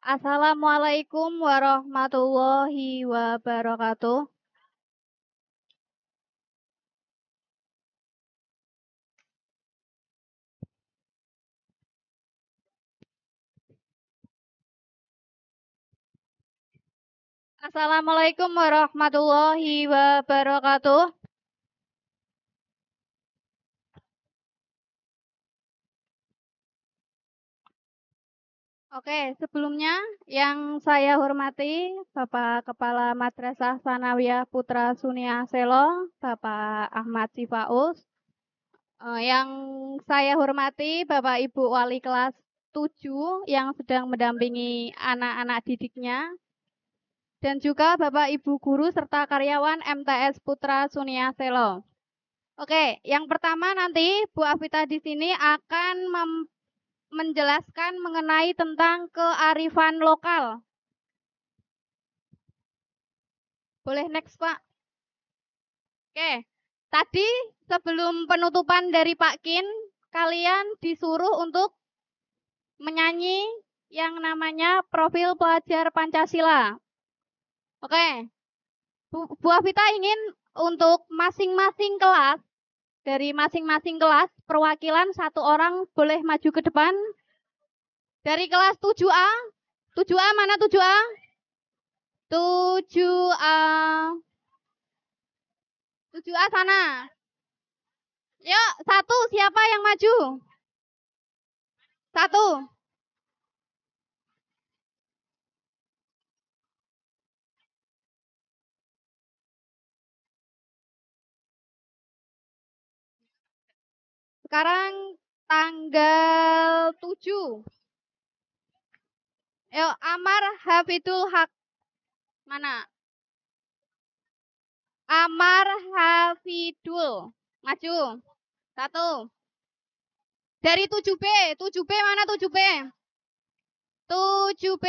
Assalamualaikum warahmatullahi wabarakatuh. Assalamualaikum warahmatullahi wabarakatuh. Oke, sebelumnya yang saya hormati Bapak Kepala Madrasah Sanawiyah Putra Sunia Selo, Bapak Ahmad Sifaus. Yang saya hormati Bapak Ibu Wali kelas 7 yang sedang mendampingi anak-anak didiknya. Dan juga Bapak Ibu guru serta karyawan MTS Putra Sunia Selo. Oke, yang pertama nanti Bu Afita di sini akan menjelaskan mengenai tentang kearifan lokal. Boleh next, Pak? Oke, tadi sebelum penutupan dari Pak Kin, kalian disuruh untuk menyanyi yang namanya Profil Pelajar Pancasila. Oke, Bu Afita ingin untuk masing-masing kelas, dari masing-masing kelas, perwakilan satu orang boleh maju ke depan. Dari kelas 7A, 7A mana 7A? 7A. 7A sana. Yuk, satu, siapa yang maju? Satu. Sekarang tanggal 7. Yuk, Amar Hafidul Haq. Mana? Amar Hafidul. Maju. Satu. Dari 7B. 7B mana 7B? 7B.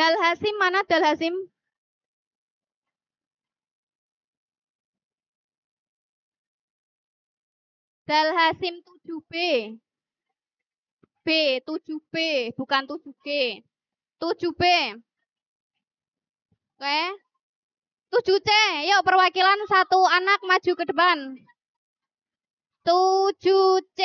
Dal Hasim mana Dal Hasim? Dal Hasim 7B. B, 7B, bukan 7G. 7B. Oke. 7C. Yuk perwakilan satu anak maju ke depan. 7C.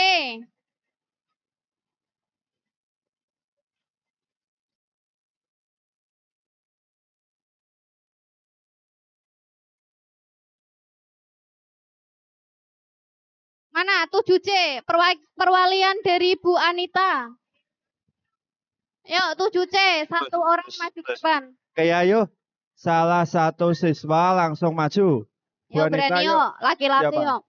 Mana 7C? Perwalian dari Bu Anita. Yuk 7C, satu orang maju ke depan. Oke, ayo. Salah satu siswa langsung maju. Bu Yuk Anita, berani yuk. yuk, laki-laki Siapa? yuk.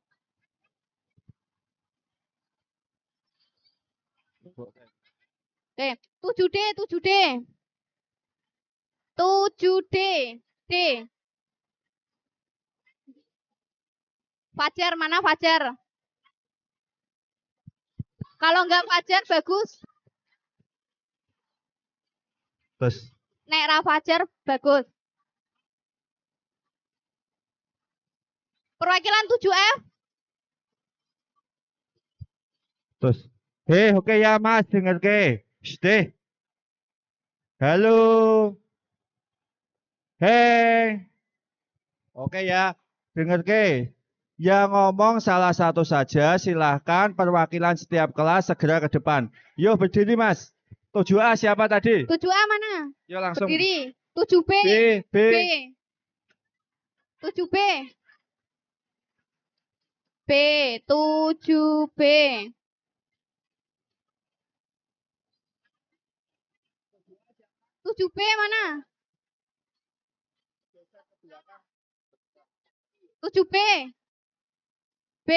Oke, 7D, 7D. 7D. D. Fajar mana Fajar? Kalau enggak Fajar bagus. Terus. Nek Ra Fajar bagus. Perwakilan 7F. Terus. Hei, oke ya Mas, dengar ke? Deh. Halo. Hei. Oke ya, dengar ke? Yang ngomong salah satu saja, silahkan perwakilan setiap kelas segera ke depan. Yuk berdiri Mas. 7A siapa tadi? 7A mana? Yuk langsung. Berdiri. 7B. B. 7B. B. 7B. 7B mana? 7B. B.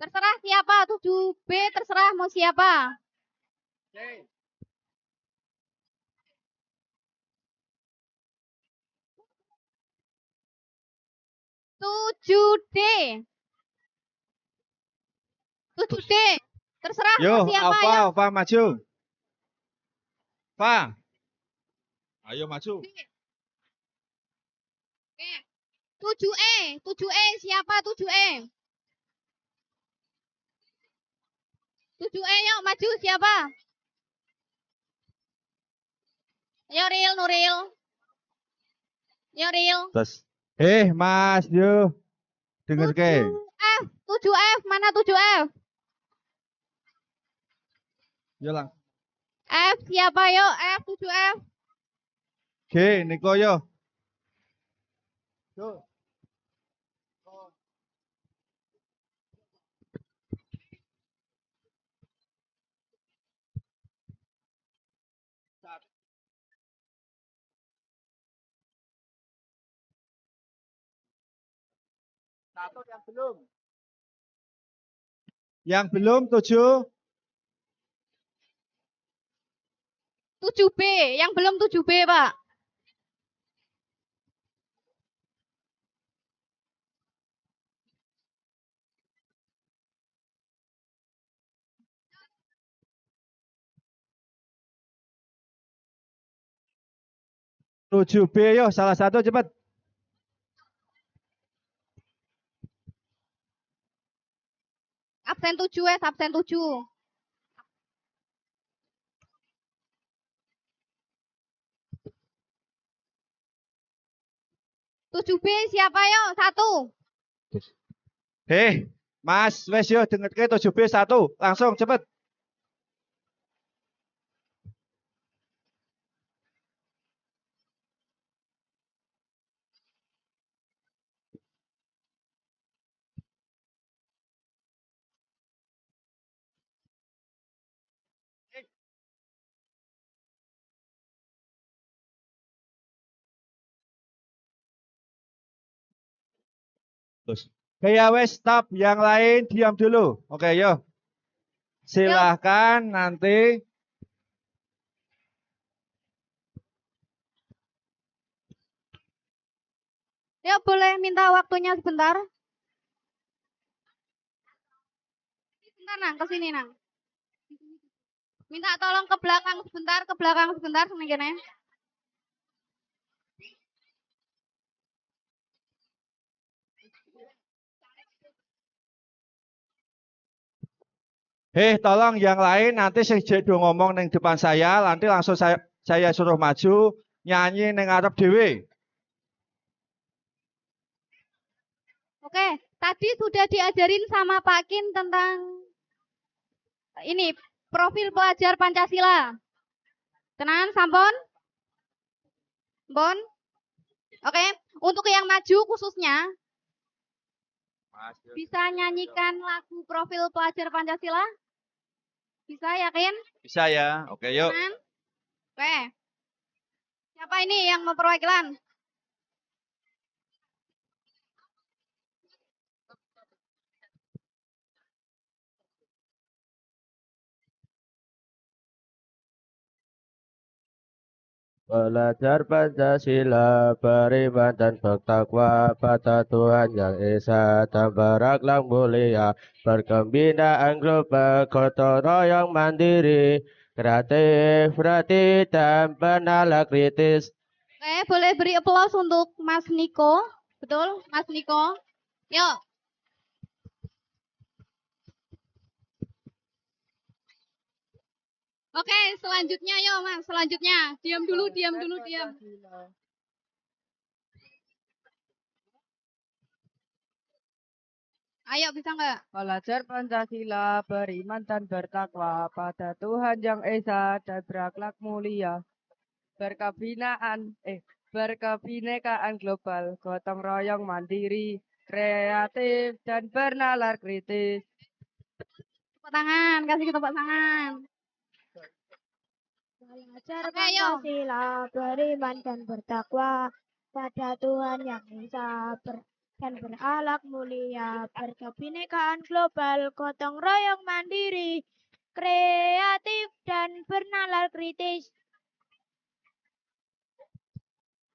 Terserah siapa, 7B terserah mau siapa. 7D. 7D. Terserah mau Yuk, siapa ya. Alfa maju. Fa. Ayo maju. Oke. 7E. 7E siapa 7E? 7E yuk maju siapa? Ayo Ril, Nuril. Ayo Ril. Terus. Mas, yo. Dengar ke? 7F. 7F. Mana 7F? Yo lang. F siapa yuk? F 7F. G, Niko yo. Yo. Satu yang belum. Yang belum 7. 7B. Yang belum 7B, Pak. Tujuh B yo, salah satu cepat. Absen 7 absen 7. 7B siapa yuk? 1. Mas, wes yo dengar ke 7B 1. Langsung cepat. Terus. Oke ya wes stop, yang lain diam dulu. Oke yo. Silahkan nanti. Yuk boleh minta waktunya sebentar. Sebentar nang, kesini nang. Minta tolong ke belakang sebentar seminggunya. Tolong yang lain nanti sing jedo ngomong neng depan saya, nanti langsung saya suruh maju nyanyi neng arep dhewe. Oke, tadi sudah diajarin sama Pak Kin tentang ini profil pelajar Pancasila. Tenan sampun? Bon? Oke, untuk yang maju khususnya bisa nyanyikan lagu profil pelajar Pancasila? Bisa yakin? Bisa ya. Oke, yuk. Tenan? Oke. Siapa ini yang mau perwakilan? Belajar Pancasila, beriman dan bertakwa pada Tuhan Yang Esa dan berakhlak mulia, berkembinaan global, gotong royong mandiri, kreatif, kreatif dan bernalar kritis. Oke, boleh beri aplaus untuk Mas Niko. Betul, Mas Niko. Yuk. Oke, selanjutnya yuk Mas, selanjutnya. Diam dulu, diam. Ayo, bisa nggak? Belajar Pancasila, beriman dan bertakwa pada Tuhan Yang Esa dan berakhlak mulia. Berkebinekaan global, gotong royong mandiri, kreatif dan bernalar kritis. Tepuk tangan, kasih tepuk tangan. Belajar Oke, yuk. Pancasila, beriman dan bertakwa pada Tuhan Yang Esa dan berakhlak mulia, berkebinekaan global, gotong royong mandiri, kreatif dan bernalar kritis.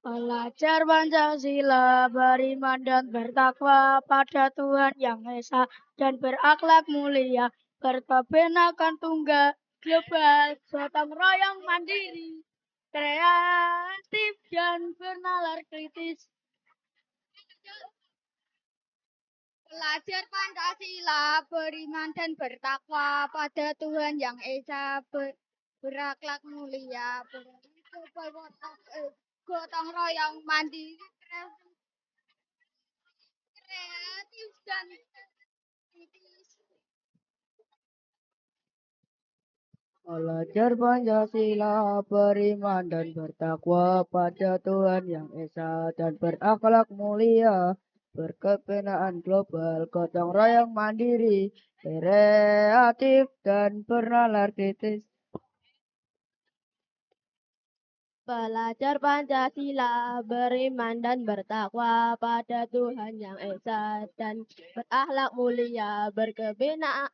Belajar Pancasila, beriman dan bertakwa pada Tuhan Yang Esa dan berakhlak mulia, berkebinekaan tunggal global, gotong royong mandiri, kreatif dan bernalar kritis. Belajar Pancasila, beriman dan bertakwa pada Tuhan Yang Esa, berakhlak mulia, gotong royong mandiri, kreatif dan kritis. Belajar Pancasila, beriman dan bertakwa pada Tuhan Yang Esa dan berakhlak mulia, berkebenaan global, gotong royong mandiri, kreatif dan bernalar kritis. Belajar Pancasila, beriman dan bertakwa pada Tuhan Yang Esa dan berakhlak mulia, berkebenaan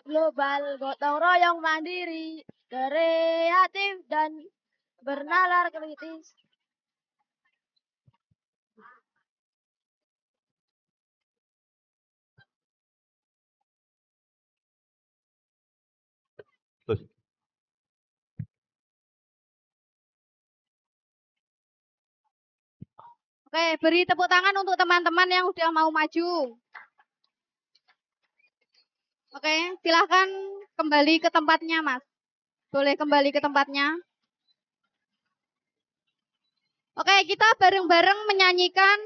global, gotong royong mandiri, kreatif dan bernalar kritis. Terus. Oke, beri tepuk tangan untuk teman-teman yang udah mau maju. Oke, silahkan kembali ke tempatnya, Mas. Boleh kembali ke tempatnya. Oke, kita bareng-bareng menyanyikan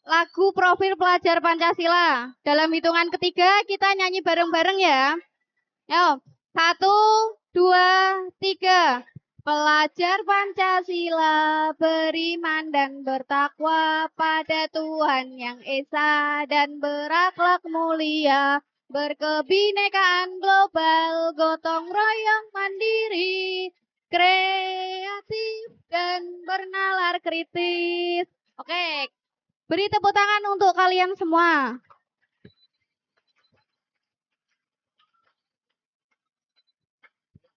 lagu Profil Pelajar Pancasila. Dalam hitungan ketiga, kita nyanyi bareng-bareng ya. Yo, 1, 2, 3. Pelajar Pancasila, beriman dan bertakwa pada Tuhan Yang Esa dan berakhlak mulia, berkebinekaan global, gotong royong mandiri, kreatif dan bernalar kritis. Oke, beri tepuk tangan untuk kalian semua.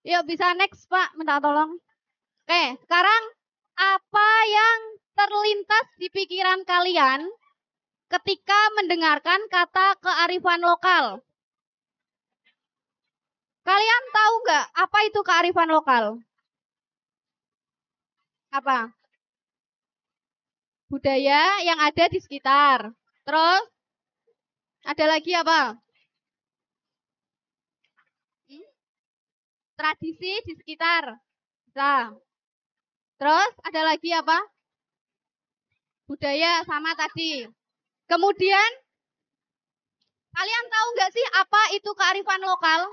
Yuk bisa next Pak, minta tolong. Oke, sekarang apa yang terlintas di pikiran kalian ketika mendengarkan kata kearifan lokal? Kalian tahu nggak apa itu kearifan lokal? Apa? Budaya yang ada di sekitar. Terus, ada lagi apa? Tradisi di sekitar. Nah, terus ada lagi apa? Budaya sama tadi. Kemudian, kalian tahu nggak sih apa itu kearifan lokal?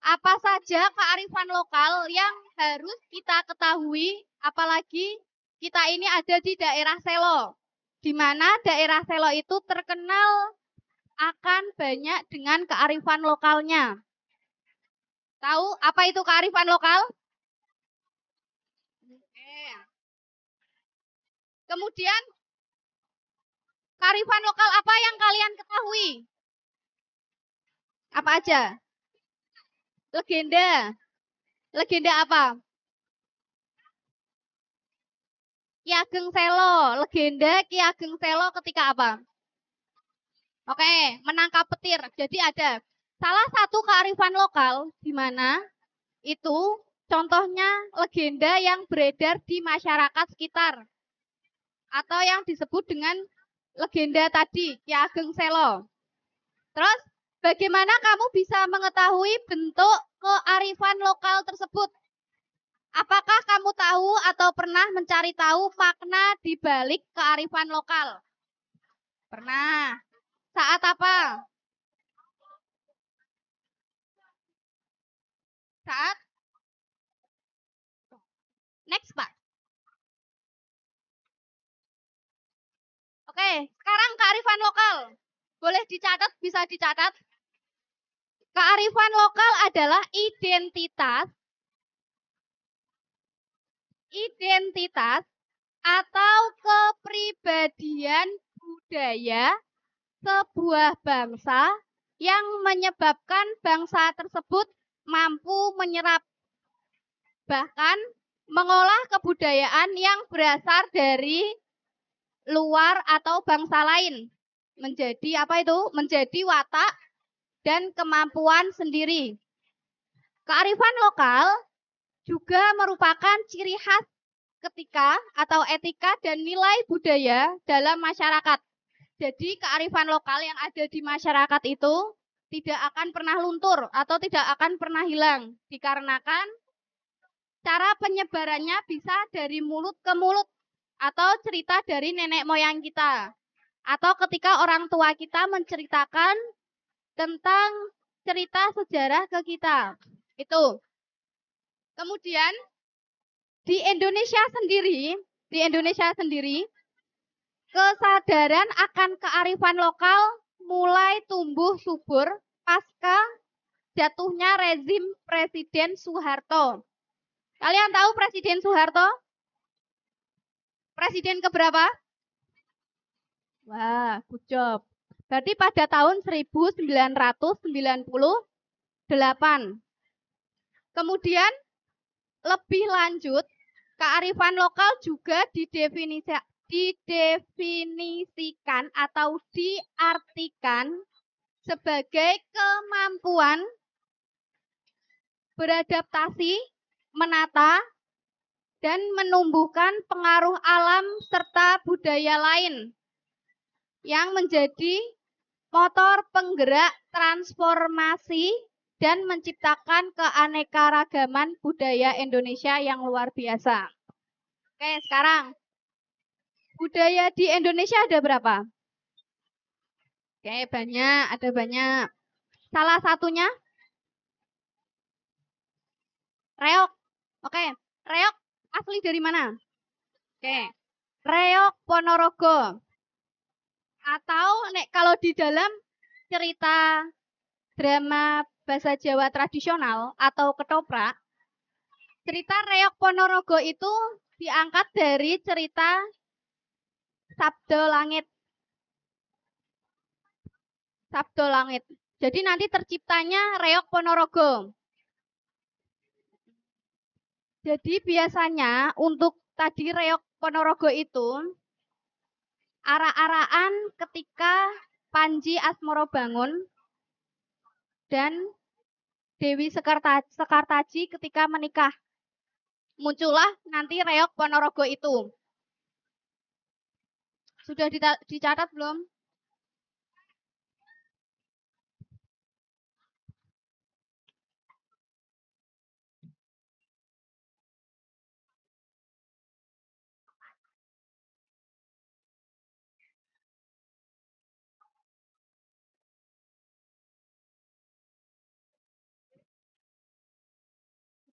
Apa saja kearifan lokal yang harus kita ketahui, apalagi kita ini ada di daerah Selo, di mana daerah Selo itu terkenal akan banyak dengan kearifan lokalnya. Tahu apa itu kearifan lokal? Kemudian, kearifan lokal apa yang kalian ketahui? Apa aja? Legenda. Legenda apa? Ki Ageng Selo. Legenda Ki Ageng Selo ketika apa? Oke, menangkap petir. Jadi ada salah satu kearifan lokal di mana itu contohnya legenda yang beredar di masyarakat sekitar. Atau yang disebut dengan legenda tadi, Ki Ageng Selo. Terus, bagaimana kamu bisa mengetahui bentuk kearifan lokal tersebut? Apakah kamu tahu atau pernah mencari tahu makna di balik kearifan lokal? Pernah. Saat apa? Saat? Next, Pak. Oke, sekarang kearifan lokal. Boleh dicatat, bisa dicatat. Kearifan lokal adalah identitas atau kepribadian budaya sebuah bangsa yang menyebabkan bangsa tersebut mampu menyerap bahkan mengolah kebudayaan yang berasal dari luar atau bangsa lain menjadi apa itu? Menjadi watak dan kemampuan sendiri. Kearifan lokal juga merupakan ciri khas ketika atau etika dan nilai budaya dalam masyarakat. Jadi kearifan lokal yang ada di masyarakat itu tidak akan pernah luntur atau tidak akan pernah hilang. Dikarenakan cara penyebarannya bisa dari mulut ke mulut atau cerita dari nenek moyang kita. Atau ketika orang tua kita menceritakan tentang cerita sejarah ke kita. Itu. Kemudian di Indonesia sendiri, kesadaran akan kearifan lokal mulai tumbuh subur pasca jatuhnya rezim Presiden Soeharto. Kalian tahu Presiden Soeharto? Presiden keberapa? Wah, good job. Berarti pada tahun 1998. Kemudian lebih lanjut, kearifan lokal juga didefinisikan atau diartikan sebagai kemampuan beradaptasi, menata, dan menumbuhkan pengaruh alam serta budaya lain yang menjadi motor penggerak transformasi dan menciptakan keanekaragaman budaya Indonesia yang luar biasa. Oke, sekarang budaya di Indonesia ada berapa? Oke, ada banyak. Salah satunya reog. Oke, reog asli dari mana? Oke, reog Ponorogo. Atau kalau di dalam cerita drama bahasa Jawa tradisional atau ketoprak, cerita reog Ponorogo itu diangkat dari cerita Sabdo Langit. Sabdo Langit. Jadi nanti terciptanya reog Ponorogo. Jadi biasanya untuk tadi reog Ponorogo itu arak-arakan ketika Panji Asmorobangun dan Dewi Sekartaji ketika menikah. Muncullah nanti reog Ponorogo itu. Sudah dicatat belum?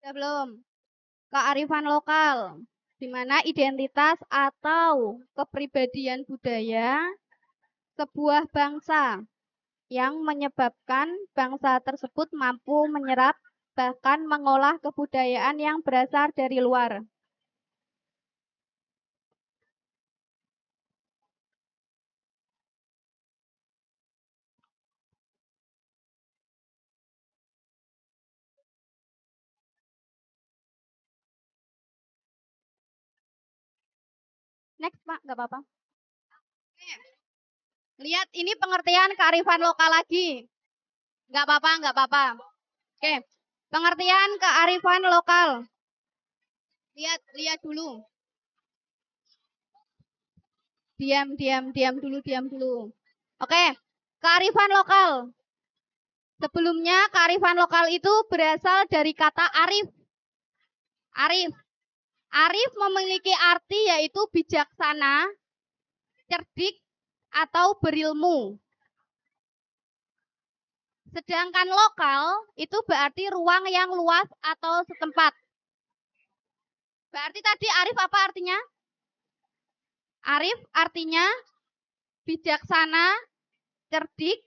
Sudah belum? Kearifan lokal, di mana identitas atau kepribadian budaya sebuah bangsa yang menyebabkan bangsa tersebut mampu menyerap bahkan mengolah kebudayaan yang berasal dari luar. Next, Pak, nggak apa-apa. Lihat, ini pengertian kearifan lokal lagi. Nggak apa-apa, nggak apa-apa. Oke, pengertian kearifan lokal. Lihat dulu. Diam dulu. Oke, kearifan lokal. Sebelumnya, kearifan lokal itu berasal dari kata arif. Arif memiliki arti yaitu bijaksana, cerdik, atau berilmu. Sedangkan lokal itu berarti ruang yang luas atau setempat. Berarti tadi arif apa artinya? Arif artinya bijaksana, cerdik,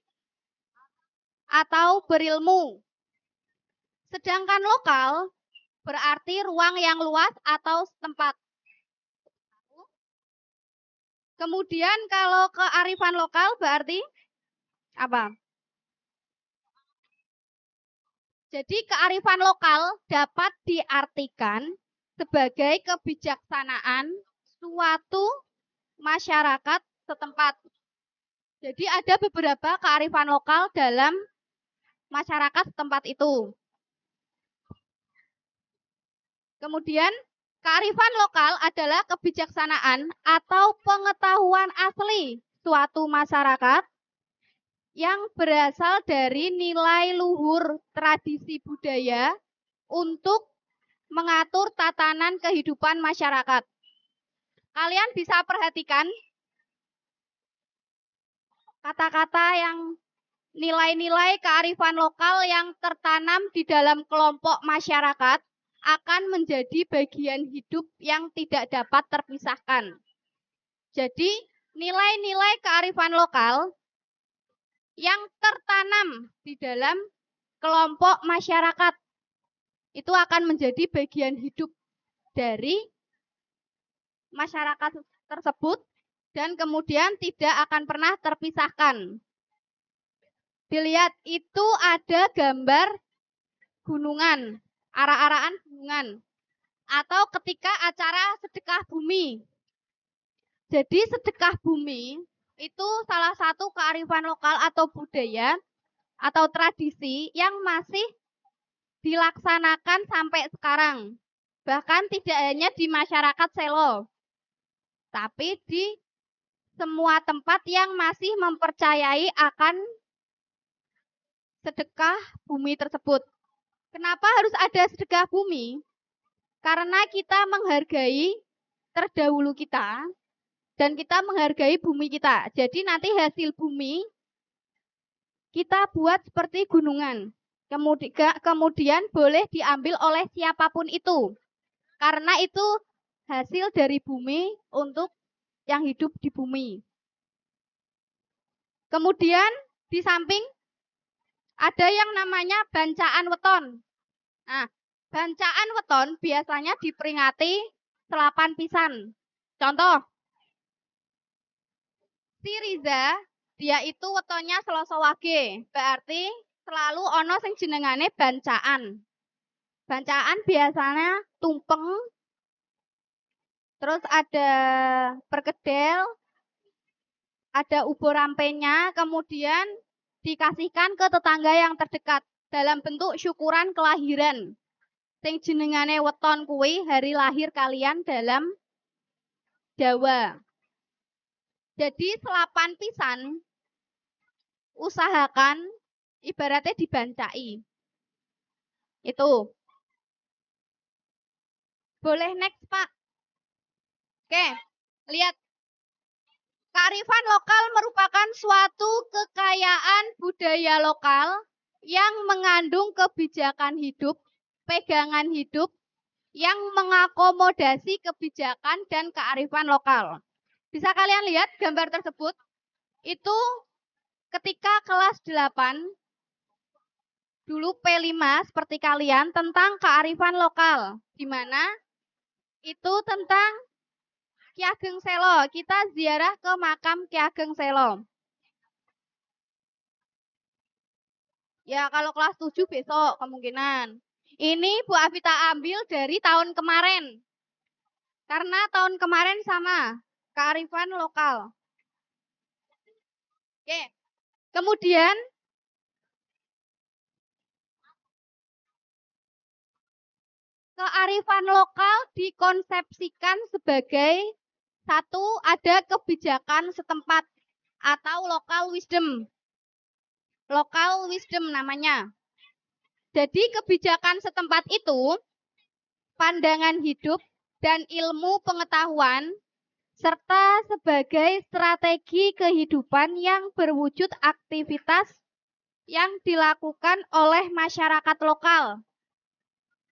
atau berilmu. Sedangkan lokal berarti ruang yang luas atau setempat. Kemudian kalau kearifan lokal berarti apa? Jadi kearifan lokal dapat diartikan sebagai kebijaksanaan suatu masyarakat setempat. Jadi ada beberapa kearifan lokal dalam masyarakat setempat itu. Kemudian, kearifan lokal adalah kebijaksanaan atau pengetahuan asli suatu masyarakat yang berasal dari nilai luhur tradisi budaya untuk mengatur tatanan kehidupan masyarakat. Kalian bisa perhatikan kata-kata yang nilai-nilai kearifan lokal yang tertanam di dalam kelompok masyarakat akan menjadi bagian hidup yang tidak dapat terpisahkan. Jadi, nilai-nilai kearifan lokal yang tertanam di dalam kelompok masyarakat itu akan menjadi bagian hidup dari masyarakat tersebut dan kemudian tidak akan pernah terpisahkan. Dilihat, itu ada gambar gunungan, arah-arahan gunungan, atau ketika acara sedekah bumi. Jadi sedekah bumi itu salah satu kearifan lokal atau budaya atau tradisi yang masih dilaksanakan sampai sekarang. Bahkan tidak hanya di masyarakat Selo, tapi di semua tempat yang masih mempercayai akan sedekah bumi tersebut. Kenapa harus ada sedekah bumi? Karena kita menghargai terdahulu kita dan kita menghargai bumi kita. Jadi nanti hasil bumi kita buat seperti gunungan. Kemudian boleh diambil oleh siapapun itu. Karena itu hasil dari bumi untuk yang hidup di bumi. Kemudian di samping ada yang namanya bancaan weton. Nah, bancaan weton biasanya diperingati selapan pisan. Contoh, si Riza, dia itu wetonnya Selasa Wage, berarti selalu ono sing jenengane bancaan. Bancaan biasanya tumpeng, terus ada perkedel, ada ubur rampenya, kemudian dikasihkan ke tetangga yang terdekat dalam bentuk syukuran kelahiran. Sing jenengane weton kuwi hari lahir kalian dalam Jawa. Jadi selapan pisan usahakan ibaratnya dibancai. Itu. Boleh next, Pak. Oke, lihat. Kearifan lokal merupakan suatu kekayaan budaya lokal yang mengandung kebijakan hidup, pegangan hidup, yang mengakomodasi kebijakan dan kearifan lokal. Bisa kalian lihat gambar tersebut? Itu ketika kelas 8, dulu P5 seperti kalian, tentang kearifan lokal. Di mana itu tentang Ki Ageng Selo. Kita ziarah ke makam Ki Ageng Selo. Ya, kalau kelas 7 besok kemungkinan. Ini Bu Afita ambil dari tahun kemarin. Karena tahun kemarin sama, kearifan lokal. Oke. Kemudian kearifan lokal dikonsepsikan sebagai satu, ada kebijakan setempat atau local wisdom. Local wisdom namanya. Jadi kebijakan setempat itu pandangan hidup dan ilmu pengetahuan serta sebagai strategi kehidupan yang berwujud aktivitas yang dilakukan oleh masyarakat lokal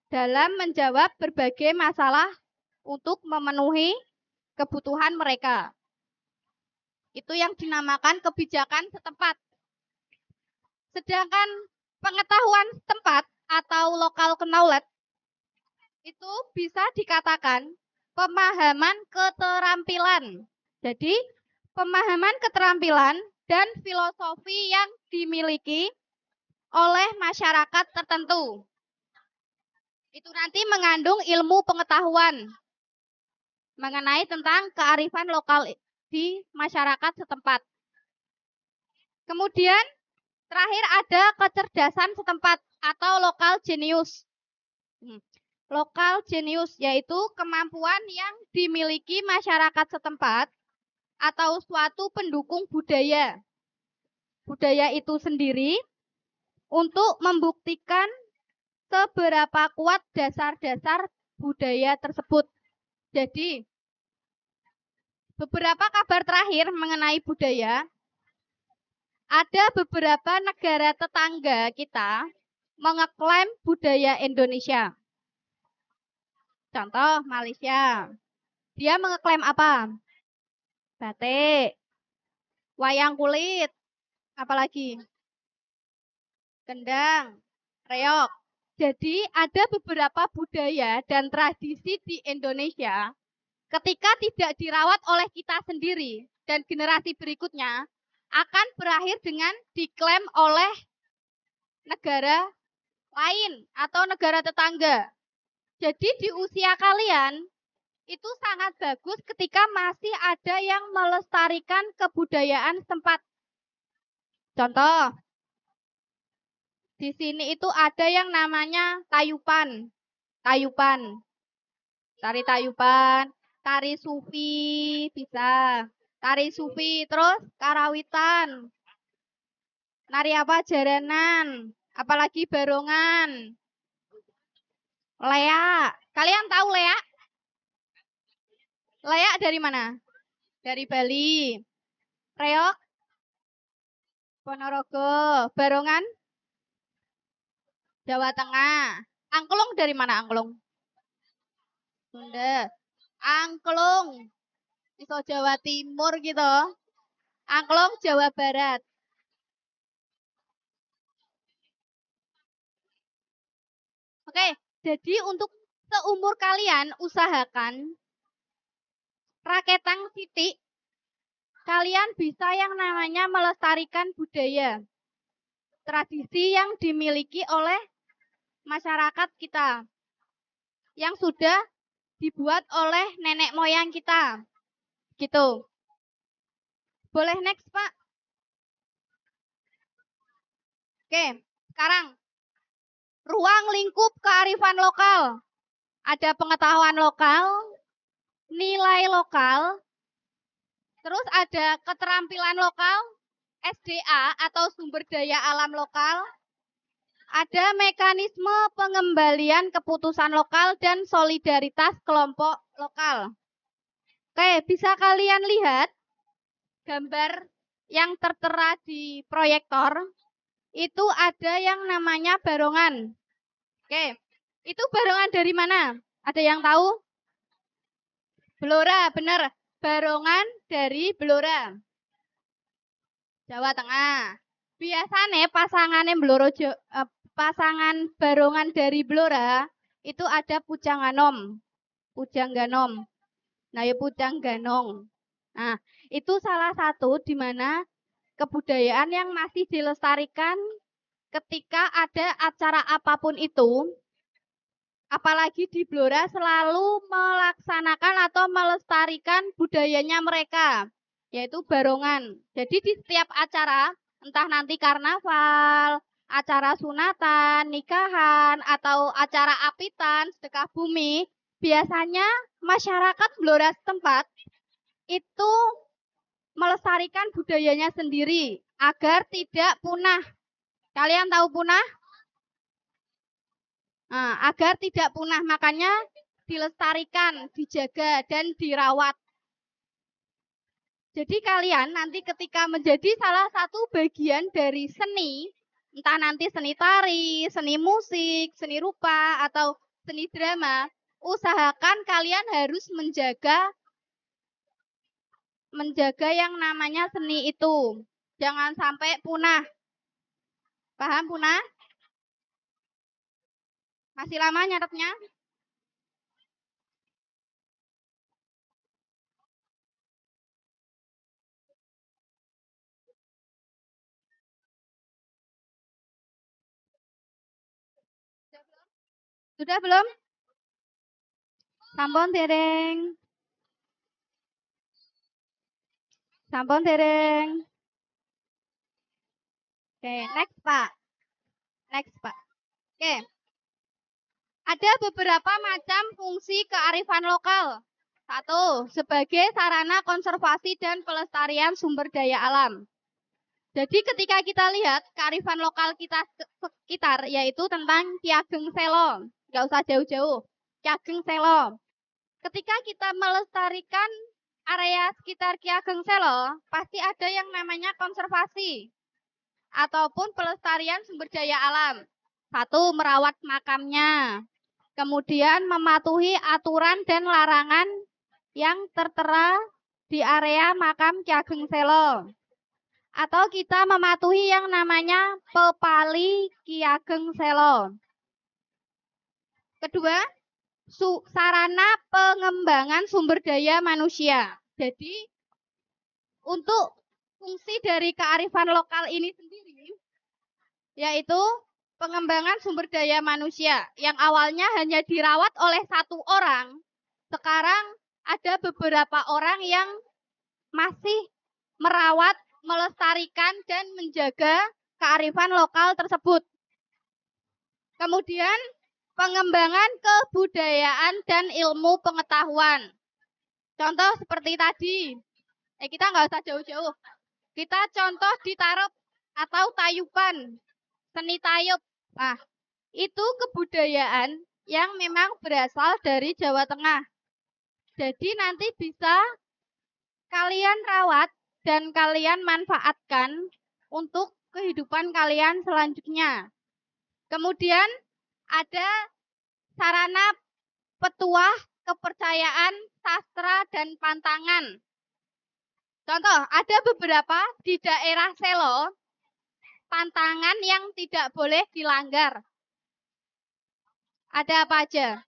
dalam menjawab berbagai masalah untuk memenuhi kebutuhan mereka. Itu yang dinamakan kebijakan setempat. Sedangkan pengetahuan setempat atau local knowledge itu bisa dikatakan pemahaman keterampilan. Jadi, pemahaman keterampilan dan filosofi yang dimiliki oleh masyarakat tertentu. Itu nanti mengandung ilmu pengetahuan mengenai tentang kearifan lokal di masyarakat setempat. Kemudian Terakhir ada kecerdasan setempat atau lokal genius. Lokal genius yaitu kemampuan yang dimiliki masyarakat setempat atau suatu pendukung budaya. Budaya itu sendiri untuk membuktikan seberapa kuat dasar-dasar budaya tersebut. Jadi, beberapa kabar terakhir mengenai budaya, ada beberapa negara tetangga kita mengeklaim budaya Indonesia. Contoh Malaysia. Dia mengeklaim apa? Batik, wayang kulit, apalagi? Kendang, reog. Jadi ada beberapa budaya dan tradisi di Indonesia ketika tidak dirawat oleh kita sendiri dan generasi berikutnya akan berakhir dengan diklaim oleh negara lain atau negara tetangga. Jadi di usia kalian itu sangat bagus ketika masih ada yang melestarikan kebudayaan setempat. Contoh, di sini itu ada yang namanya tayupan. Tayupan. Tari tayupan, tari sufi bisa. Tari sufi, terus karawitan. Nari apa? Jaranan. Apalagi barongan. Leak. Kalian tahu leak? Leak dari mana? Dari Bali. Reog? Ponorogo. Barongan? Jawa Tengah. Angklung dari mana angklung? Sunda. Angklung. Iso Jawa Timur gitu. Angklung Jawa Barat. Oke, jadi untuk seumur kalian usahakan raketang titik kalian bisa yang namanya melestarikan budaya. Tradisi yang dimiliki oleh masyarakat kita. Yang sudah dibuat oleh nenek moyang kita. Gitu. Boleh next, Pak? Oke, sekarang ruang lingkup kearifan lokal. Ada pengetahuan lokal, nilai lokal, terus ada keterampilan lokal, SDA atau sumber daya alam lokal, ada mekanisme pengembalian keputusan lokal dan solidaritas kelompok lokal. Oke, bisa kalian lihat gambar yang tertera di proyektor, itu ada yang namanya barongan. Oke, itu barongan dari mana? Ada yang tahu? Blora, benar. Barongan dari Blora. Jawa Tengah. Biasanya pasangan barongan dari Blora itu ada Pujangganom. Pujangganom. Nah, ya Pujangganong. Nah, itu salah satu di mana kebudayaan yang masih dilestarikan ketika ada acara apapun itu, apalagi di Blora selalu melaksanakan atau melestarikan budayanya mereka, yaitu barongan. Jadi di setiap acara, entah nanti karnaval, acara sunatan, nikahan, atau acara apitan, sedekah bumi, biasanya masyarakat Blora setempat itu melestarikan budayanya sendiri agar tidak punah. Kalian tahu punah? Nah, agar tidak punah, makanya dilestarikan, dijaga, dan dirawat. Jadi kalian nanti ketika menjadi salah satu bagian dari seni, entah nanti seni tari, seni musik, seni rupa, atau seni drama, usahakan kalian harus menjaga yang namanya seni itu. Jangan sampai punah. Paham punah? Masih lama nyatetnya? Sudah belum? Sampun dereng. Sampun dereng. Oke, next Pak. Next Pak. Oke. Ada beberapa macam fungsi kearifan lokal. 1. Sebagai sarana konservasi dan pelestarian sumber daya alam. Jadi ketika kita lihat kearifan lokal kita sekitar, yaitu tentang Ki Ageng Selo. Nggak usah jauh-jauh. Ki Ageng Selo. Ketika kita melestarikan area sekitar Ki Ageng Selo, pasti ada yang namanya konservasi ataupun pelestarian sumber daya alam. 1. Merawat makamnya. Kemudian mematuhi aturan dan larangan yang tertera di area makam Ki Ageng Selo. Atau kita mematuhi yang namanya Pepali Ki Ageng Selo. Kedua, sarana pengembangan sumber daya manusia. Jadi, untuk fungsi dari kearifan lokal ini sendiri, yaitu pengembangan sumber daya manusia yang awalnya hanya dirawat oleh 1 orang, sekarang ada beberapa orang yang masih merawat, melestarikan, dan menjaga kearifan lokal tersebut. Kemudian, pengembangan kebudayaan dan ilmu pengetahuan. Contoh seperti tadi, kita nggak usah jauh-jauh. Kita contoh di Tarep atau Tayuban, seni tayub. Nah, itu kebudayaan yang memang berasal dari Jawa Tengah. Jadi nanti bisa kalian rawat dan kalian manfaatkan untuk kehidupan kalian selanjutnya. Kemudian ada sarana petuah, kepercayaan, sastra, dan pantangan. Contoh, ada beberapa di daerah Selo, pantangan yang tidak boleh dilanggar. Ada apa aja?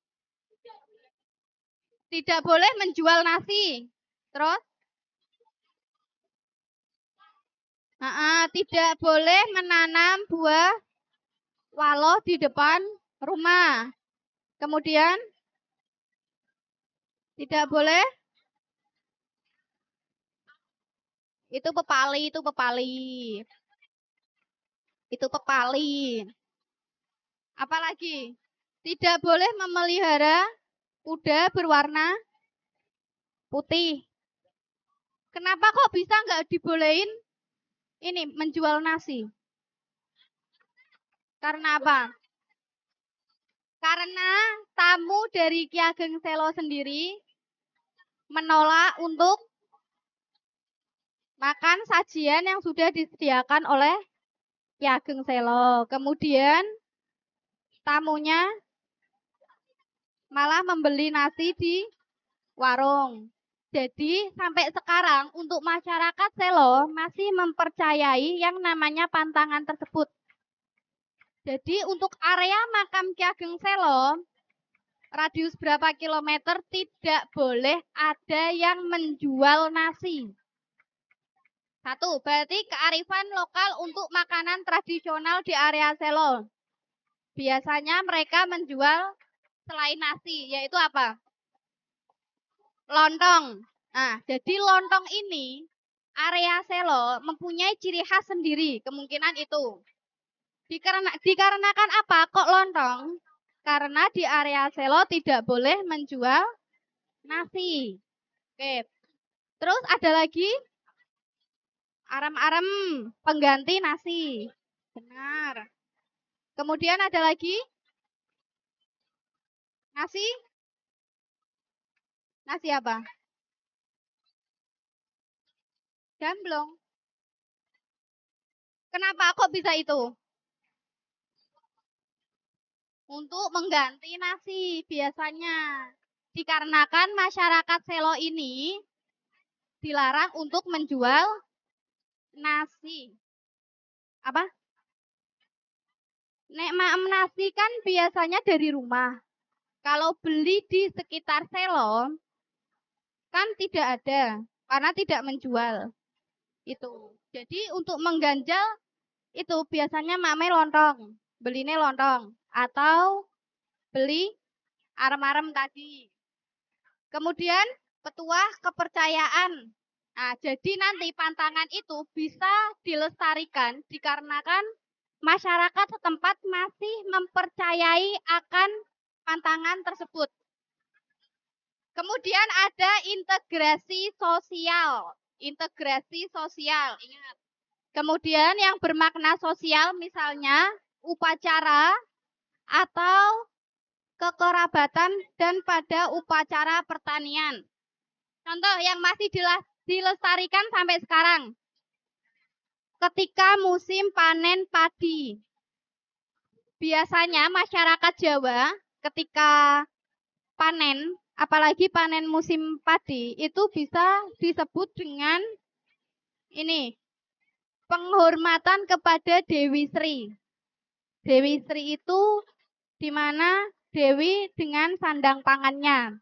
Tidak boleh menjual nasi. Terus? Tidak boleh menanam buah walo di depan rumah. Kemudian? Tidak boleh? Itu pepali. Apalagi? Tidak boleh memelihara kuda berwarna putih. Kenapa kok bisa nggak dibolehin ini menjual nasi? Karena apa? Karena tamu dari Ki Ageng Selo sendiri menolak untuk makan sajian yang sudah disediakan oleh Ki Ageng Selo. Kemudian tamunya malah membeli nasi di warung. Jadi sampai sekarang untuk masyarakat Selo masih mempercayai yang namanya pantangan tersebut. Jadi untuk area makam Ki Ageng Selo, radius berapa kilometer tidak boleh ada yang menjual nasi. 1. Berarti kearifan lokal untuk makanan tradisional di area Selo. Biasanya mereka menjual selain nasi, yaitu apa? Lontong. Nah, jadi lontong ini area Selo mempunyai ciri khas sendiri, kemungkinan itu. Dikarenakan apa kok lontong? Karena di area Selo tidak boleh menjual nasi. Oke. Terus ada lagi arem-arem pengganti nasi. Benar. Kemudian ada lagi nasi. Nasi apa? Gamblong. Kenapa kok bisa itu? Untuk mengganti nasi biasanya. Dikarenakan masyarakat Selo ini dilarang untuk menjual nasi. Apa? Nek maem nasi kan biasanya dari rumah. Kalau beli di sekitar Selo kan tidak ada karena tidak menjual. Itu. Jadi untuk mengganjal itu biasanya mame lontong, beline lontong atau beli arem-arem tadi. Kemudian petuah kepercayaan. Nah, jadi nanti pantangan itu bisa dilestarikan dikarenakan masyarakat setempat masih mempercayai akan pantangan tersebut. Kemudian ada integrasi sosial. Integrasi sosial, ingat. Kemudian yang bermakna sosial misalnya upacara atau kekerabatan dan pada upacara pertanian. Contoh yang masih dilestarikan sampai sekarang. Ketika musim panen padi. Biasanya masyarakat Jawa ketika panen, apalagi panen musim padi, itu bisa disebut dengan ini, penghormatan kepada Dewi Sri. Dewi Sri itu di mana Dewi dengan sandang pangannya.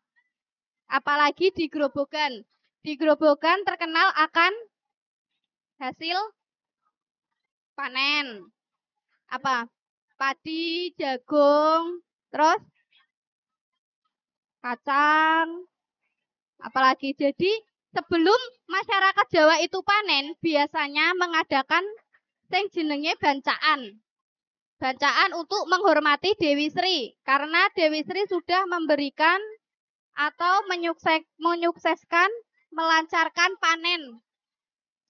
Apalagi di Grobogan. Di Grobogan terkenal akan hasil panen. Apa? Padi, jagung, terus kacang, apalagi. Jadi sebelum masyarakat Jawa itu panen, biasanya mengadakan sing jenenge bancaan. Bancaan untuk menghormati Dewi Sri. Karena Dewi Sri sudah memberikan atau menyukseskan, melancarkan panen.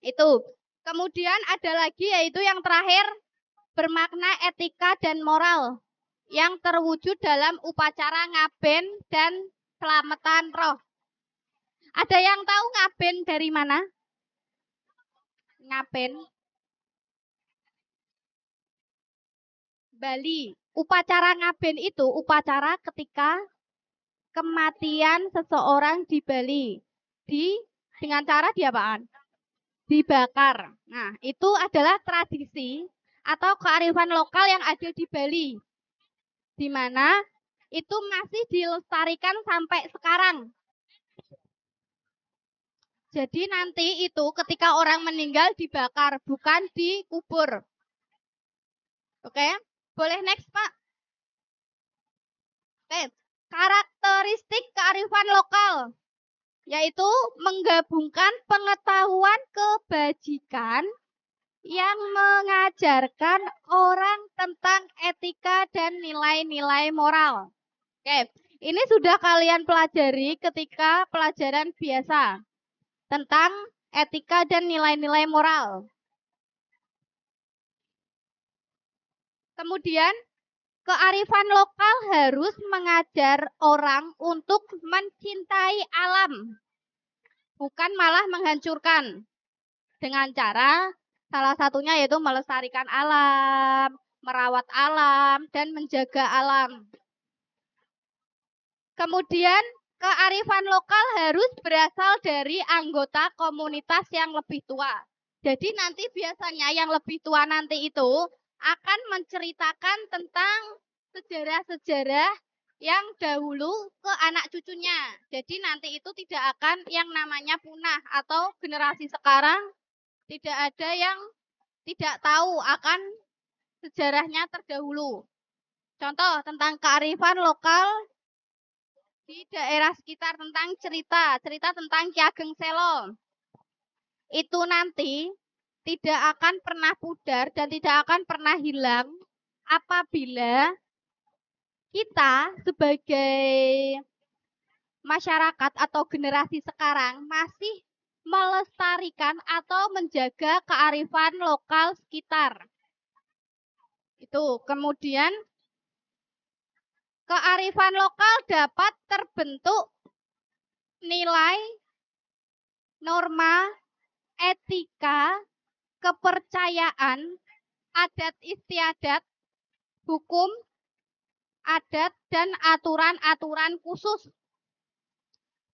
Itu. Kemudian ada lagi yaitu yang terakhir, bermakna etika dan moral yang terwujud dalam upacara ngaben dan selamatan roh. Ada yang tahu ngaben dari mana? Ngaben Bali. Upacara ngaben itu upacara ketika kematian seseorang di Bali. Dengan cara diapaan? Dibakar. Nah, itu adalah tradisi atau kearifan lokal yang ada di Bali. Di mana itu masih dilestarikan sampai sekarang. Jadi nanti itu ketika orang meninggal dibakar, bukan dikubur. Oke, boleh next Pak. Oke, karakteristik kearifan lokal yaitu menggabungkan pengetahuan kebajikan yang mengajarkan orang tentang etika dan nilai-nilai moral. Oke, ini sudah kalian pelajari ketika pelajaran biasa tentang etika dan nilai-nilai moral. Kemudian, kearifan lokal harus mengajar orang untuk mencintai alam, bukan malah menghancurkan. Dengan cara salah satunya yaitu melestarikan alam, merawat alam, dan menjaga alam. Kemudian, kearifan lokal harus berasal dari anggota komunitas yang lebih tua. Jadi nanti biasanya yang lebih tua nanti itu akan menceritakan tentang sejarah-sejarah yang dahulu ke anak cucunya. Jadi nanti itu tidak akan yang namanya punah atau generasi sekarang tidak ada yang tidak tahu akan sejarahnya terdahulu. Contoh tentang kearifan lokal di daerah sekitar tentang cerita tentang Ki Ageng Selo. Itu nanti tidak akan pernah pudar dan tidak akan pernah hilang apabila kita sebagai masyarakat atau generasi sekarang masih melestarikan atau menjaga kearifan lokal sekitar. Itu. Kemudian kearifan lokal dapat terbentuk nilai, norma, etika, kepercayaan, adat istiadat, hukum, adat, dan aturan-aturan khusus.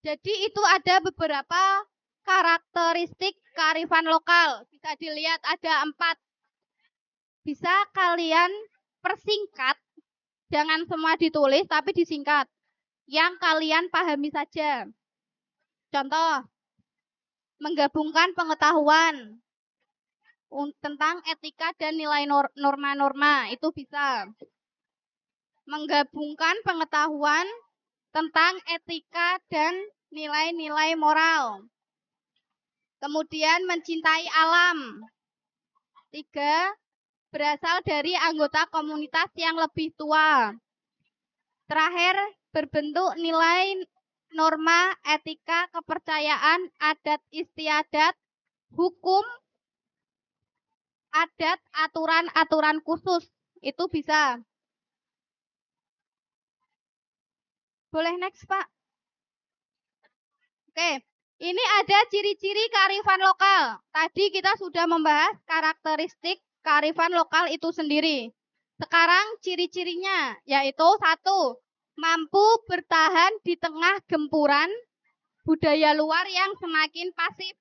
Jadi itu ada beberapa karakteristik kearifan lokal. Bisa dilihat ada 4. Bisa kalian persingkat, jangan semua ditulis tapi disingkat. Yang kalian pahami saja. Contoh, menggabungkan pengetahuan tentang etika dan nilai norma-norma, itu bisa. Menggabungkan pengetahuan tentang etika dan nilai-nilai moral. Kemudian mencintai alam. 3, berasal dari anggota komunitas yang lebih tua. Terakhir, berbentuk nilai, norma, etika, kepercayaan, adat istiadat, hukum, adat, aturan-aturan khusus. Itu bisa. Boleh next, Pak? Oke. Ini ada ciri-ciri kearifan lokal. Tadi kita sudah membahas karakteristik kearifan lokal itu sendiri. Sekarang ciri-cirinya yaitu 1, mampu bertahan di tengah gempuran budaya luar yang semakin pasif.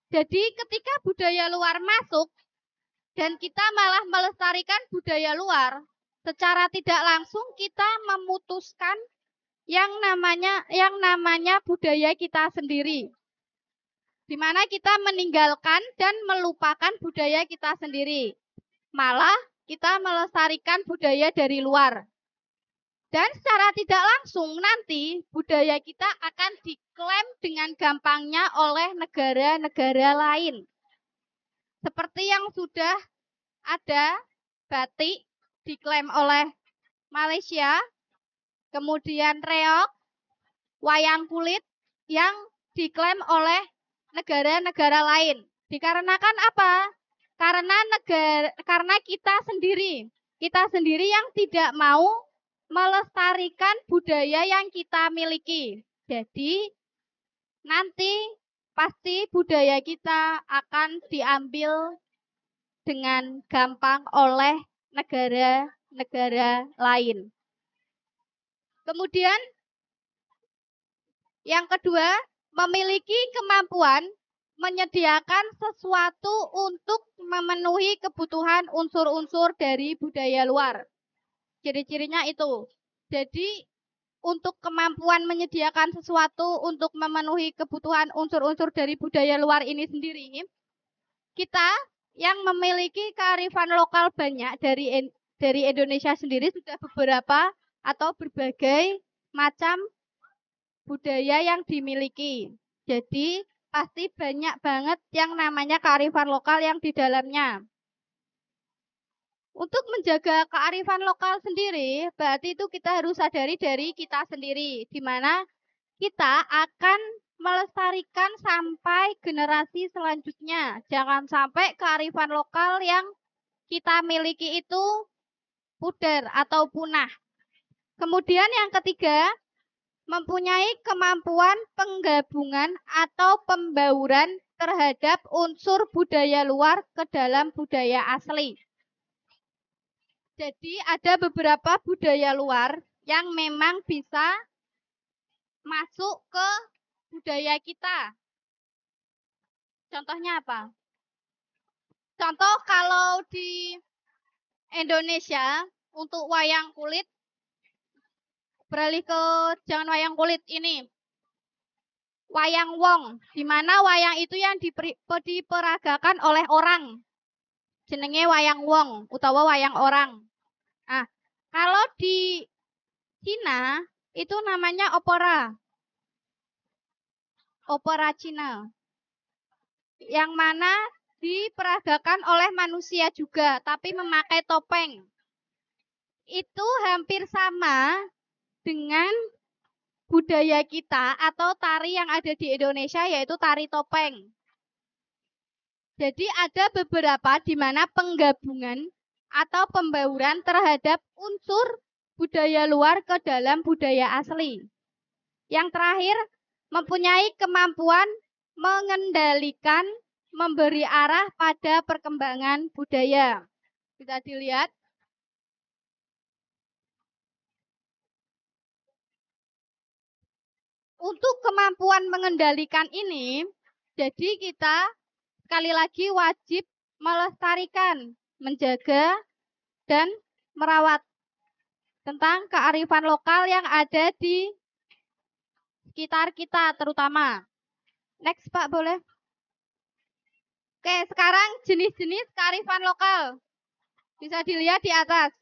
Jadi ketika budaya luar masuk dan kita malah melestarikan budaya luar, secara tidak langsung kita memutuskan yang namanya budaya kita sendiri. Di mana kita meninggalkan dan melupakan budaya kita sendiri. Malah kita melestarikan budaya dari luar. Dan secara tidak langsung nanti budaya kita akan diklaim dengan gampangnya oleh negara-negara lain. Seperti yang sudah ada, batik diklaim oleh Malaysia, kemudian reog, wayang kulit yang diklaim oleh negara-negara lain. Dikarenakan apa? Karena kita sendiri yang tidak mau melestarikan budaya yang kita miliki. Jadi nanti pasti budaya kita akan diambil dengan gampang oleh negara-negara lain. Kemudian yang kedua, memiliki kemampuan menyediakan sesuatu untuk memenuhi kebutuhan unsur-unsur dari budaya luar. Ciri-cirinya itu. Jadi untuk kemampuan menyediakan sesuatu untuk memenuhi kebutuhan unsur-unsur dari budaya luar ini sendiri, kita yang memiliki kearifan lokal banyak dari Indonesia sendiri sudah beberapa atau berbagai macam budaya yang dimiliki. Jadi pasti banyak banget yang namanya kearifan lokal yang di dalamnya. Untuk menjaga kearifan lokal sendiri, berarti itu kita harus sadari dari kita sendiri, di mana kita akan melestarikan sampai generasi selanjutnya. Jangan sampai kearifan lokal yang kita miliki itu pudar atau punah. Kemudian yang ketiga, mempunyai kemampuan penggabungan atau pembauran terhadap unsur budaya luar ke dalam budaya asli. Jadi ada beberapa budaya luar yang memang bisa masuk ke budaya kita. Contohnya apa? Contoh kalau di Indonesia untuk wayang kulit, beralih ke jangan wayang kulit ini. Wayang wong, di mana wayang itu yang diperagakan oleh orang. Jenenge wayang wong utawa wayang orang. Nah, kalau di Cina itu namanya opera. Opera Cina. Yang mana diperagakan oleh manusia juga, tapi memakai topeng. Itu hampir sama dengan budaya kita atau tari yang ada di Indonesia, yaitu tari topeng. Jadi ada beberapa di mana penggabungan atau pembauran terhadap unsur budaya luar ke dalam budaya asli. Yang terakhir, mempunyai kemampuan mengendalikan, memberi arah pada perkembangan budaya. Bisa dilihat. Untuk kemampuan mengendalikan ini, jadi kita sekali lagi wajib melestarikan, menjaga, dan merawat tentang kearifan lokal yang ada di sekitar kita terutama. Next Pak, boleh? Oke, sekarang jenis-jenis kearifan lokal. Bisa dilihat di atas.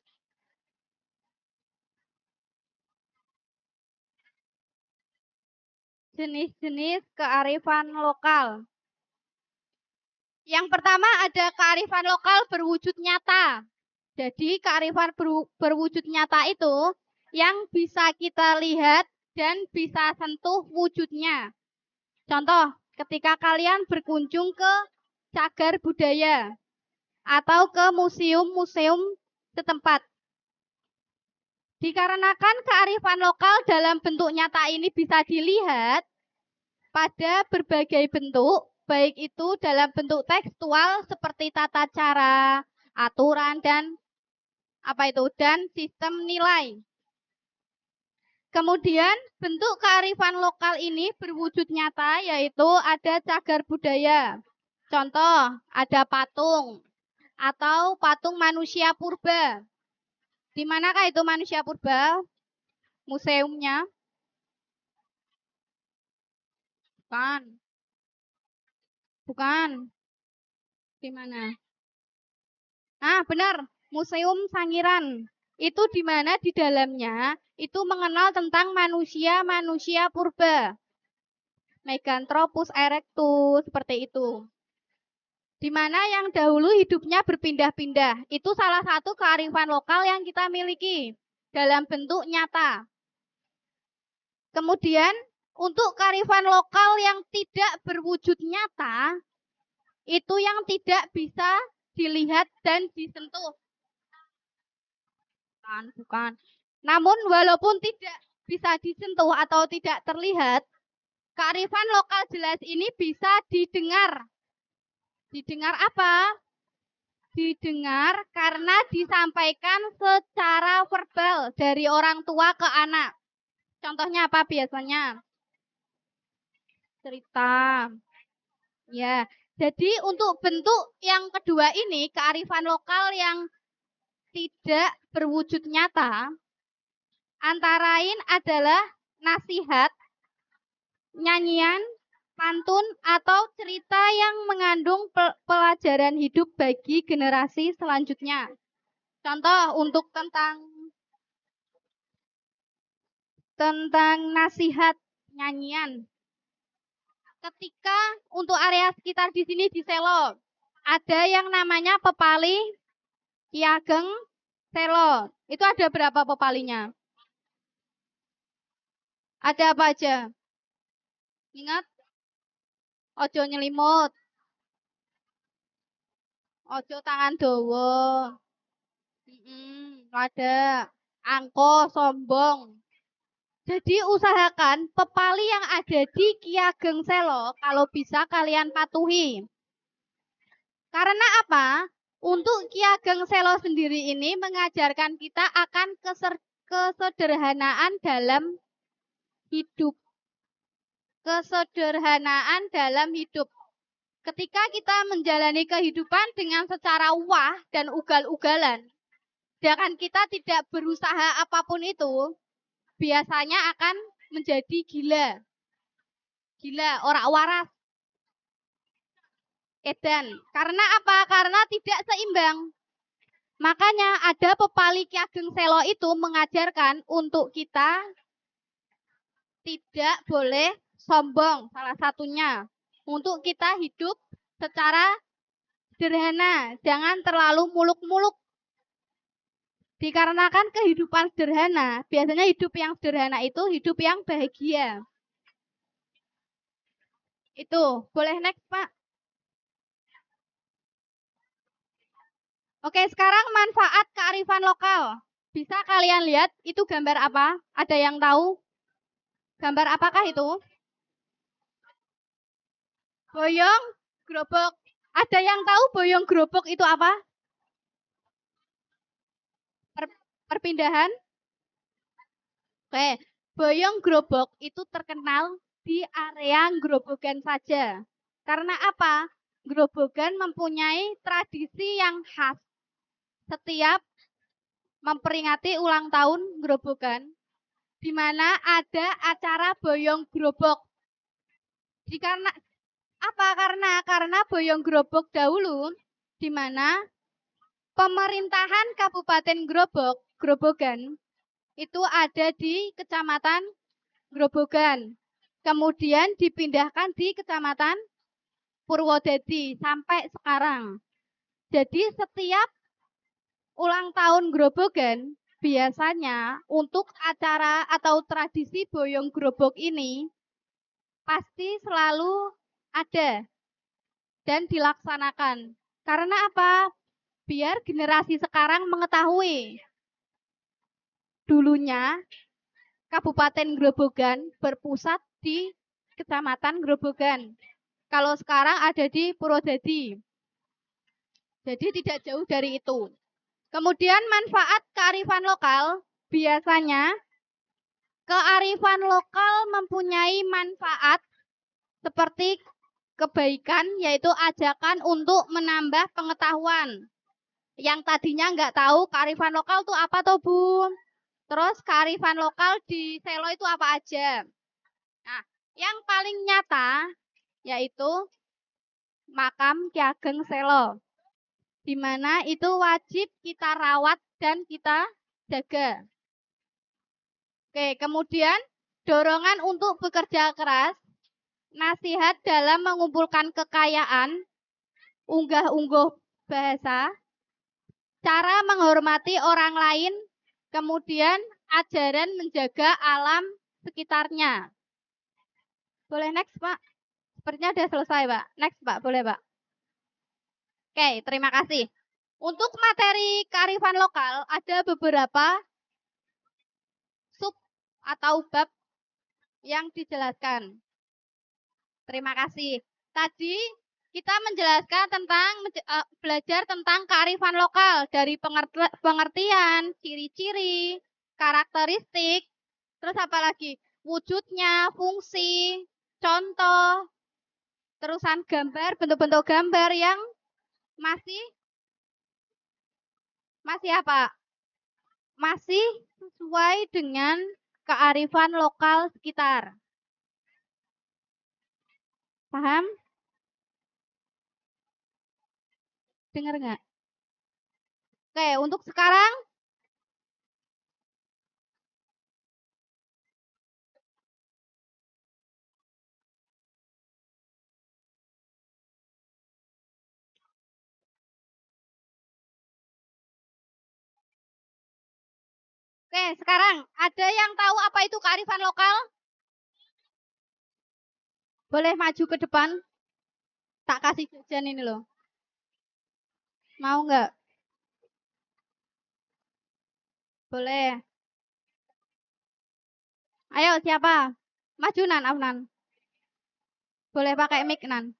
Jenis-jenis kearifan lokal. Yang pertama ada kearifan lokal berwujud nyata. Jadi kearifan berwujud nyata itu yang bisa kita lihat dan bisa sentuh wujudnya. Contoh, ketika kalian berkunjung ke cagar budaya atau ke museum-museum setempat. Dikarenakan kearifan lokal dalam bentuk nyata ini bisa dilihat pada berbagai bentuk, baik itu dalam bentuk tekstual seperti tata cara, aturan, dan sistem nilai. Kemudian bentuk kearifan lokal ini berwujud nyata yaitu ada cagar budaya. Contoh, ada patung atau patung manusia purba. Di manakah itu manusia purba? Museumnya? Bukan. Bukan. Di mana? Nah, benar. Museum Sangiran. Itu di mana di dalamnya itu mengenal tentang manusia-manusia purba. Meganthropus erectus, seperti itu. Di mana yang dahulu hidupnya berpindah-pindah. Itu salah satu kearifan lokal yang kita miliki dalam bentuk nyata. Kemudian, untuk kearifan lokal yang tidak berwujud nyata, itu yang tidak bisa dilihat dan disentuh. Bukan. Namun, walaupun tidak bisa disentuh atau tidak terlihat, kearifan lokal jelas ini bisa didengar. Didengar apa? Didengar karena disampaikan secara verbal dari orang tua ke anak. Contohnya apa biasanya? Cerita. Ya, jadi untuk bentuk yang kedua ini, kearifan lokal yang tidak berwujud nyata, antara lain adalah nasihat, nyanyian, pantun, atau cerita yang mengandung pelajaran hidup bagi generasi selanjutnya. Contoh untuk tentang nasihat nyanyian. Ketika untuk area sekitar di sini di Selo, ada yang namanya pepali Ki Ageng Selo. Itu ada berapa pepalinya? Ada apa aja? Ingat? Ojo nyelimut. Ojo tangan dawa. Ada. Angko, sombong. Jadi usahakan pepali yang ada di Ki Ageng Selo kalau bisa kalian patuhi. Karena apa? Untuk Ki Ageng Selo sendiri ini mengajarkan kita akan kesederhanaan dalam hidup. Kesederhanaan dalam hidup. Ketika kita menjalani kehidupan dengan secara wah dan ugal-ugalan, sedangkan kita tidak berusaha apapun itu, biasanya akan menjadi gila. Gila, ora waras. Edan. Karena apa? Karena tidak seimbang. Makanya ada pepali Ki Ageng Selo itu mengajarkan untuk kita tidak boleh sombong, salah satunya. Untuk kita hidup secara sederhana, jangan terlalu muluk-muluk. Dikarenakan kehidupan sederhana, biasanya hidup yang sederhana itu hidup yang bahagia. Itu, boleh next Pak. Oke, sekarang manfaat kearifan lokal. Bisa kalian lihat itu gambar apa? Ada yang tahu? Gambar apakah itu? Boyong gerobok. Ada yang tahu boyong gerobok itu apa? Perpindahan? Oke, boyong gerobok itu terkenal di area Grobogan saja. Karena apa? Grobogan mempunyai tradisi yang khas. Setiap memperingati ulang tahun Grobogan, di mana ada acara boyong gerobok. Karena apa? Karena boyong gerobok dahulu, di mana pemerintahan Kabupaten Grobogan, itu ada di Kecamatan Grobogan. Kemudian dipindahkan di Kecamatan Purwodadi sampai sekarang. Jadi setiap ulang tahun Grobogan biasanya untuk acara atau tradisi boyong grobok ini pasti selalu ada dan dilaksanakan. Karena apa? Biar generasi sekarang mengetahui. Dulunya Kabupaten Grobogan berpusat di Kecamatan Grobogan. Kalau sekarang ada di Purwodadi. Jadi tidak jauh dari itu. Kemudian manfaat kearifan lokal, biasanya kearifan lokal mempunyai manfaat seperti kebaikan, yaitu ajakan untuk menambah pengetahuan. Yang tadinya nggak tahu kearifan lokal itu apa toh Bu? Terus kearifan lokal di Selo itu apa aja? Nah, yang paling nyata yaitu makam Ki Ageng Selo, di mana itu wajib kita rawat dan kita jaga. Oke, kemudian dorongan untuk bekerja keras, nasihat dalam mengumpulkan kekayaan, unggah-ungguh bahasa, cara menghormati orang lain, kemudian ajaran menjaga alam sekitarnya. Boleh next, Pak? Sepertinya sudah selesai, Pak. Next, Pak. Boleh, Pak. Oke, terima kasih. Untuk materi kearifan lokal, ada beberapa sub atau bab yang dijelaskan. Terima kasih. Tadi kita menjelaskan tentang belajar tentang kearifan lokal dari pengertian, ciri-ciri, karakteristik, terus apa lagi? Wujudnya, fungsi, contoh, terusan gambar, bentuk-bentuk gambar yang masih apa? Masih sesuai dengan kearifan lokal sekitar. Paham? Dengar nggak? Oke, untuk sekarang ada yang tahu apa itu kearifan lokal? Boleh maju ke depan? Tak kasih jajan ini loh. Mau nggak? Boleh. Ayo siapa? Maju Nan, Afnan. Boleh pakai mic Nan.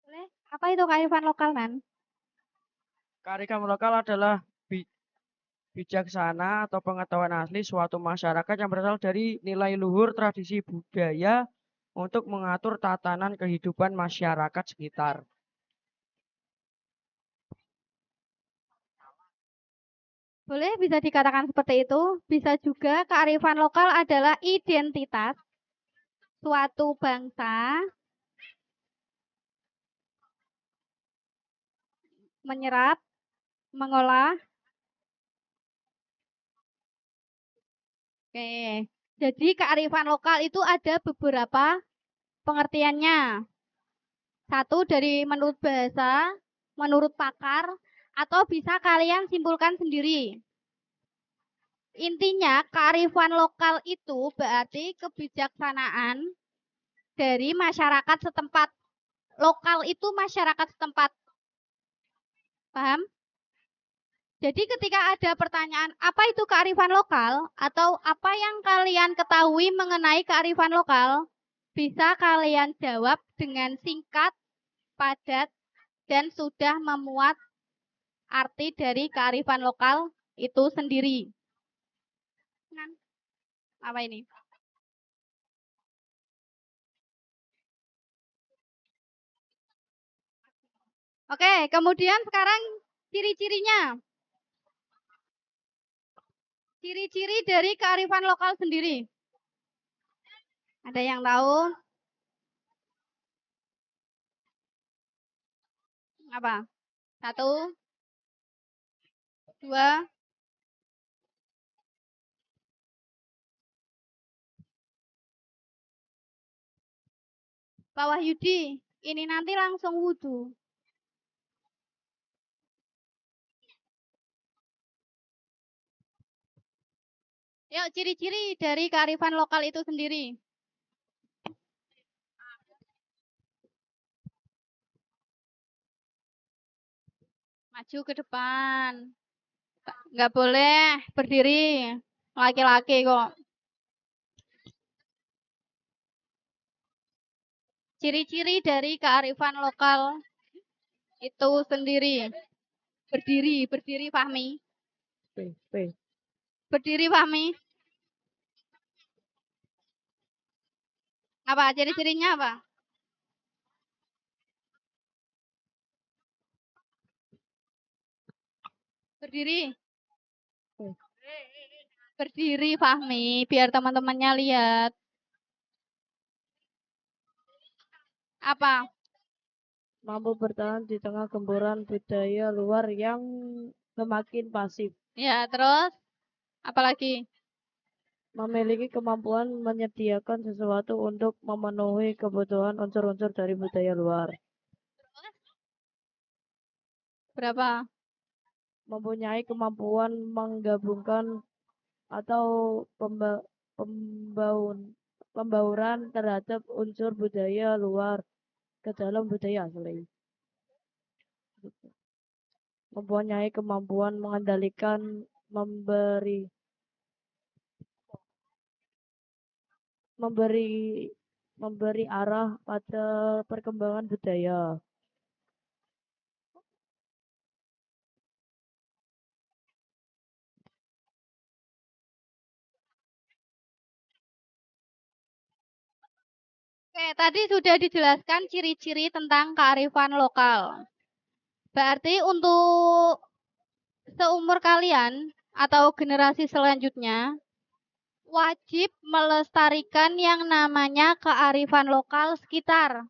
Boleh. Apa itu kearifan lokal Nan? Kearifan lokal adalah bijaksana atau pengetahuan asli suatu masyarakat yang berasal dari nilai luhur tradisi budaya untuk mengatur tatanan kehidupan masyarakat sekitar. Boleh bisa dikatakan seperti itu. Bisa juga kearifan lokal adalah identitas suatu bangsa menyerap, mengolah. Oke. Jadi kearifan lokal itu ada beberapa pengertiannya. Satu dari menurut bahasa, menurut pakar, atau bisa kalian simpulkan sendiri. Intinya kearifan lokal itu berarti kebijaksanaan dari masyarakat setempat. Lokal itu masyarakat setempat. Paham? Jadi ketika ada pertanyaan, apa itu kearifan lokal? Atau apa yang kalian ketahui mengenai kearifan lokal? Bisa kalian jawab dengan singkat, padat, dan sudah memuat arti dari kearifan lokal itu sendiri. Apa ini? Oke, kemudian sekarang ciri-cirinya. Ciri-ciri dari kearifan lokal sendiri. Ada yang tahu? Apa? 1, 2, Pak Wahyudi, ini nanti langsung wudhu. Yuk, ciri-ciri dari kearifan lokal itu sendiri. Maju ke depan. Nggak boleh berdiri. Laki-laki kok. Ciri-ciri dari kearifan lokal itu sendiri. Berdiri Fahmi. Berdiri Fahmi. Apa ciri-cirinya apa? Berdiri. Berdiri Fahmi, biar teman-temannya lihat. Apa? Mampu bertahan di tengah gempuran budaya luar yang semakin pasif. Ya, terus apalagi? Memiliki kemampuan menyediakan sesuatu untuk memenuhi kebutuhan unsur-unsur dari budaya luar. Berapa? Mempunyai kemampuan menggabungkan atau pembauran terhadap unsur budaya luar ke dalam budaya asli. Mempunyai kemampuan mengendalikan, memberi arah pada perkembangan budaya. Oke, tadi sudah dijelaskan ciri-ciri tentang kearifan lokal. Berarti untuk seumur kalian atau generasi selanjutnya wajib melestarikan yang namanya kearifan lokal sekitar.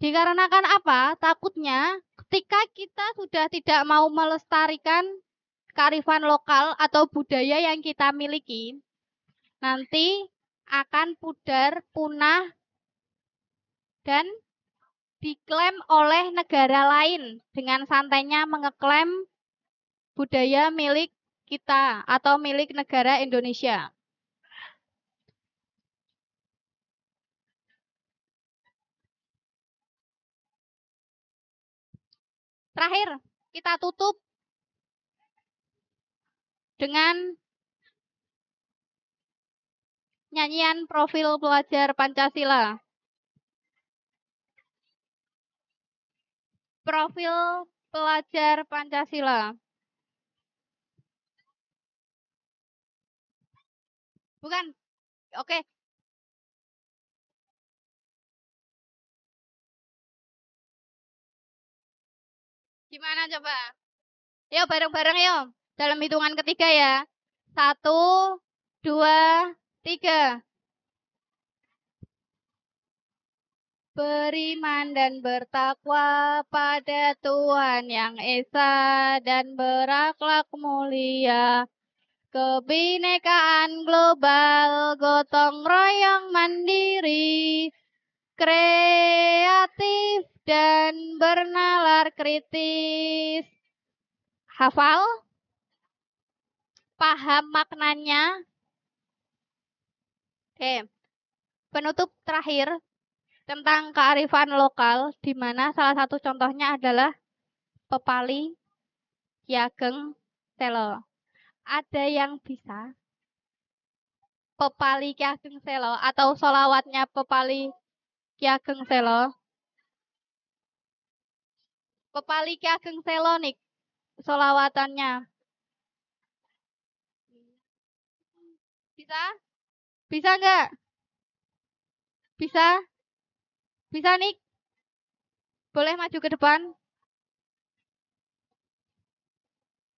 Dikarenakan apa? Takutnya ketika kita sudah tidak mau melestarikan kearifan lokal atau budaya yang kita miliki, nanti akan pudar, punah, dan diklaim oleh negara lain dengan santainya mengeklaim budaya milik kita atau milik negara Indonesia. Terakhir, kita tutup dengan nyanyian profil pelajar Pancasila. Profil pelajar Pancasila. Bukan. Oke. Gimana coba? Yuk bareng-bareng yuk. Dalam hitungan ketiga ya. 1, 2, 3. Beriman dan bertakwa pada Tuhan yang Esa dan berakhlak mulia. Kebinekaan global, gotong royong mandiri, kreatif dan bernalar kritis. Hafal? Paham maknanya? Oke. Penutup terakhir tentang kearifan lokal, di mana salah satu contohnya adalah Pepali Ki Ageng Selo. Ada yang bisa Pepali Ki Ageng Selo atau solawatnya Pepali Ki Ageng Selo? Pepali Ki Ageng Selo nih solawatannya. Bisa? Bisa nggak? Bisa? Bisa nih? Boleh maju ke depan?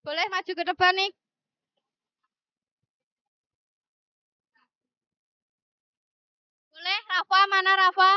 Boleh maju ke depan nih? Boleh? Rafa, mana Rafa?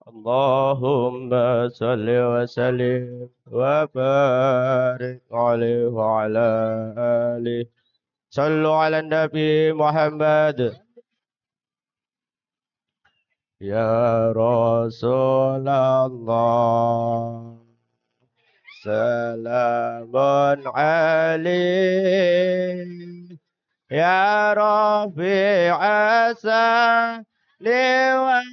Allahumma salli wa sallim wa barik alaihi wa ala alihi. Sallu ala Nabi Muhammad. Ya Rasulullah, salamun alaik. Ya Rafi'asa liwatarati.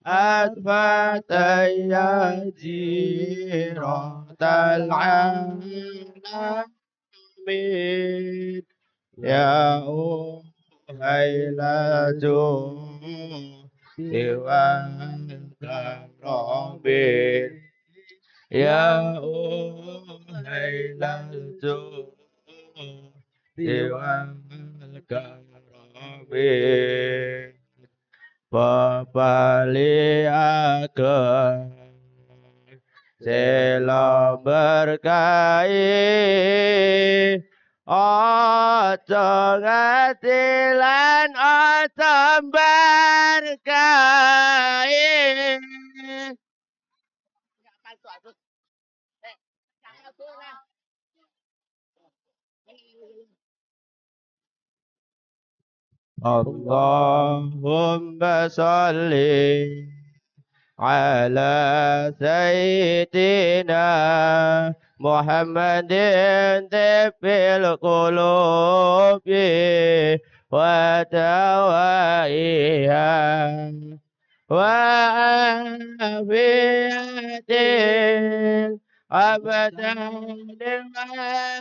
أثبت جيرة العالمين يا هيلة سوى الكرامين يا هيلة سوى الكرامين Pepaliakan sela berkahi ojo ngatilan ojo berkahi Allahumma salli على سيدنا محمد طب القلوب ودوائها وعافية أبدا لما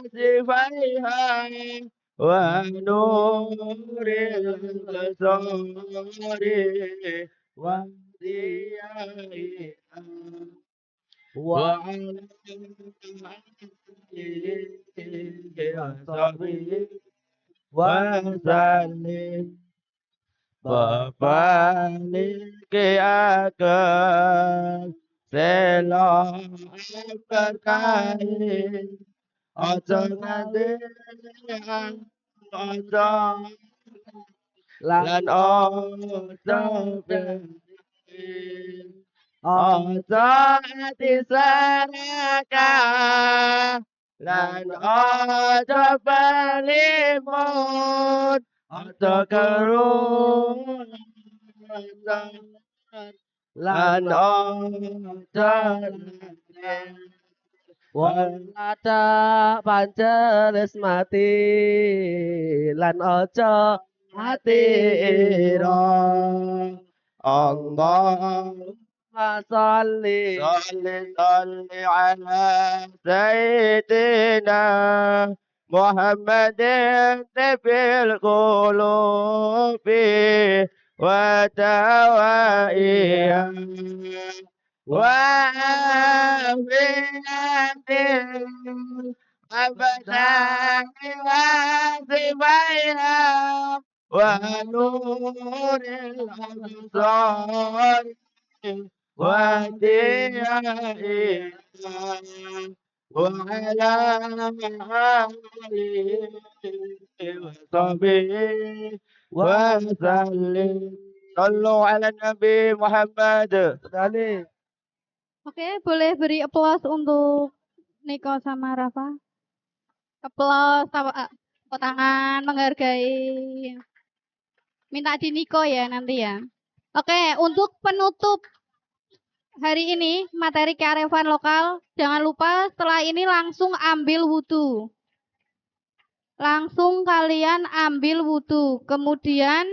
صفيها ونور البصر وضيائها وعلى آله وصحبه وسلم Babalik akan selalu berkahi ojo nganti ojo lan ojo berhenti ojo ati serakah lan ojo berlimut ojo keruh lan ojo Walata panceres mati lan ojo hati ira Allahumma salli ala sayyidina Muhammadin bil qulubi wa dawaiha وعافية أبدا وصفيها ونور الأبصار وديائها وعلى آله وصحبه وسلم صلوا على النبي محمد. Oke, boleh beri aplaus untuk Niko sama Rafa. Aplaus, tepuk tangan, menghargai. Minta di Niko ya nanti ya. Oke, untuk penutup hari ini materi kearifan lokal, jangan lupa setelah ini langsung ambil wudhu. Langsung kalian ambil wudhu. Kemudian